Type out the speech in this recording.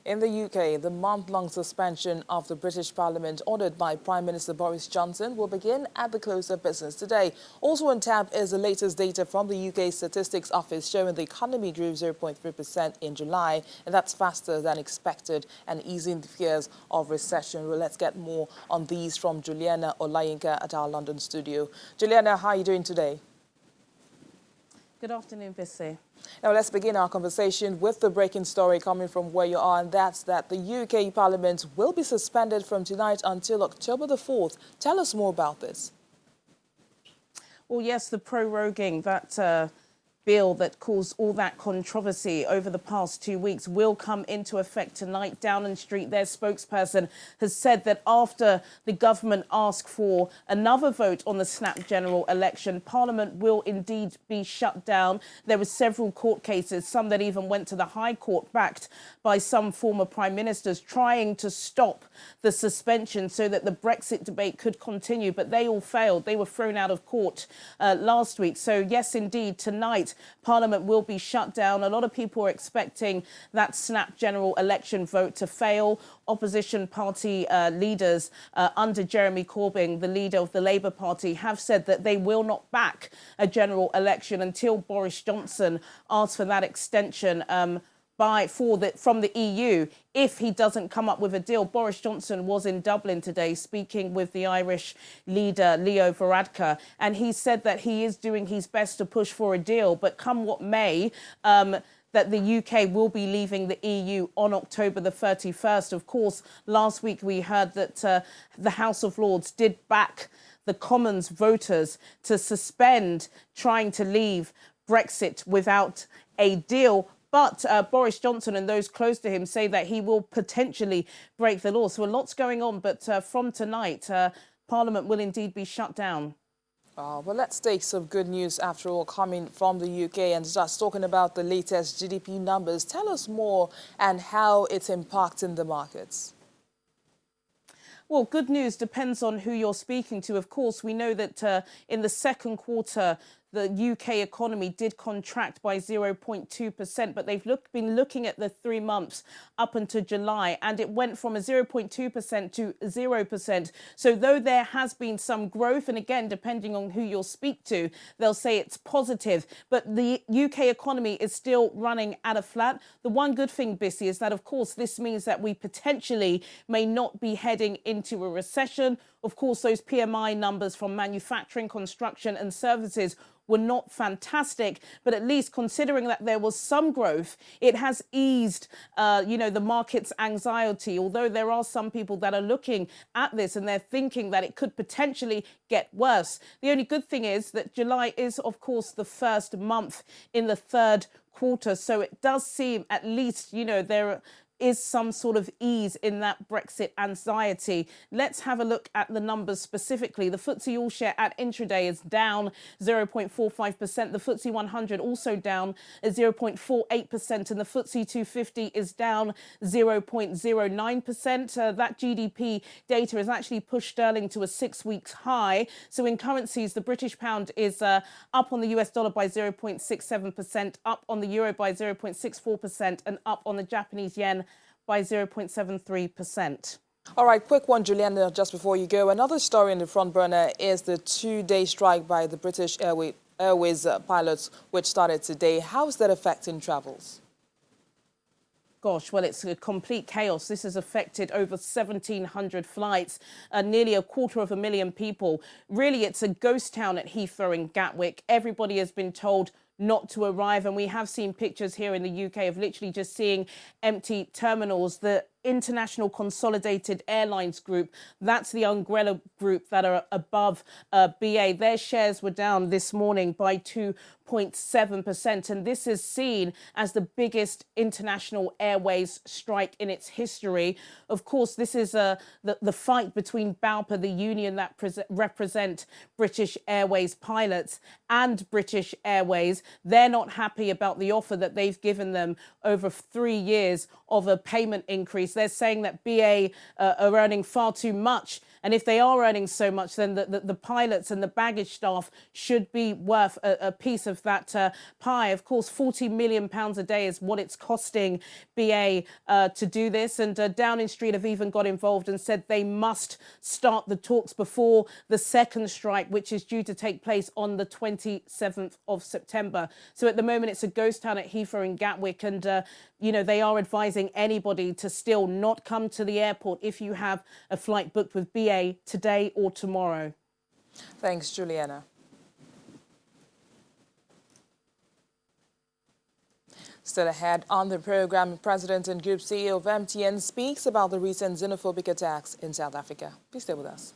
In the UK, the month-long suspension of the British Parliament ordered by Prime Minister Boris Johnson will begin at the close of business today. Also on tap is the latest data from the UK Statistics Office showing the economy grew 0.3% in July, and that's faster than expected and easing the fears of recession. Well, let's get more on these from Juliana Olayinka at our London studio. Juliana, how are you doing today? Good afternoon, Bissy. Now, let's begin our conversation with the breaking story coming from where you are, and that's that the UK Parliament will be suspended from tonight until October the 4th. Tell us more about this. Well, yes, the proroguing that bill that caused all that controversy over the past 2 weeks will come into effect tonight. Downing Street, their spokesperson, has said that after the government asked for another vote on the snap general election, Parliament will indeed be shut down. There were several court cases, some that even went to the High Court, backed by some former prime ministers, trying to stop the suspension so that the Brexit debate could continue. But they all failed. They were thrown out of court last week. So, yes, indeed, tonight, Parliament will be shut down. A lot of people are expecting that snap general election vote to fail. Opposition party leaders under Jeremy Corbyn, the leader of the Labour Party, have said that they will not back a general election until Boris Johnson asks for that extension from the EU if he doesn't come up with a deal. Boris Johnson was in Dublin today speaking with the Irish leader Leo Varadkar, and he said that he is doing his best to push for a deal, but come what may, that the UK will be leaving the EU on October the 31st. Of course, last week we heard that the House of Lords did back the Commons voters to suspend trying to leave Brexit without a deal. But Boris Johnson and those close to him say that he will potentially break the law. So a lot's going on. But from tonight, Parliament will indeed be shut down. Well, let's take some good news, after all, coming from the UK and just talking about the latest GDP numbers. Tell us more and how it's impacting the markets. Well, good news depends on who you're speaking to. Of course, we know that in the second quarter, the UK economy did contract by 0.2%, but they've been looking at the 3 months up until July, and it went from a 0.2% to 0%. So though there has been some growth, and again, depending on who you'll speak to, they'll say it's positive, but the UK economy is still running at a flat. The one good thing, Bissy, is that, of course, this means that we potentially may not be heading into a recession. Of course, those PMI numbers from manufacturing, construction and services were not fantastic, but at least considering that there was some growth, it has eased, the market's anxiety, although there are some people that are looking at this and they're thinking that it could potentially get worse. The only good thing is that July is, of course, the first month in the third quarter, so it does seem at least, there is some sort of ease in that Brexit anxiety. Let's have a look at the numbers specifically. The FTSE All-Share at intraday is down 0.45%. The FTSE 100 also down 0.48%, and the FTSE 250 is down 0.09%. That GDP data has actually pushed sterling to a 6-week high. So in currencies, the British pound is up on the US dollar by 0.67%, up on the euro by 0.64%, and up on the Japanese yen by 0.73%. All right, quick one, Juliana, just before you go. Another story in the front burner is the 2-day strike by the British Airways pilots, which started today. How is that affecting travels? Gosh, well, it's a complete chaos. This has affected over 1,700 flights, nearly 250,000 people. Really, it's a ghost town at Heathrow and Gatwick. Everybody has been told not to arrive, and we have seen pictures here in the UK of literally just seeing empty terminals. The International Consolidated Airlines Group, that's the umbrella group that are above BA. Their shares were down this morning by 2.7%, and this is seen as the biggest international airways strike in its history. Of course, this is the fight between BALPA, the union that represent British Airways pilots, and British Airways. They're not happy about the offer that they've given them over 3 years of a payment increase Airways. They're saying that BA are earning far too much. And if they are earning so much, then the pilots and the baggage staff should be worth a piece of that pie. Of course, £40 million a day is what it's costing BA to do this. And Downing Street have even got involved and said they must start the talks before the second strike, which is due to take place on the 27th of September. So at the moment, it's a ghost town at Heathrow and Gatwick. And, they are advising anybody to still not come to the airport if you have a flight booked with BA today or tomorrow. Thanks, Juliana. Still ahead on the program, President and Group CEO of MTN speaks about the recent xenophobic attacks in South Africa. Please stay with us.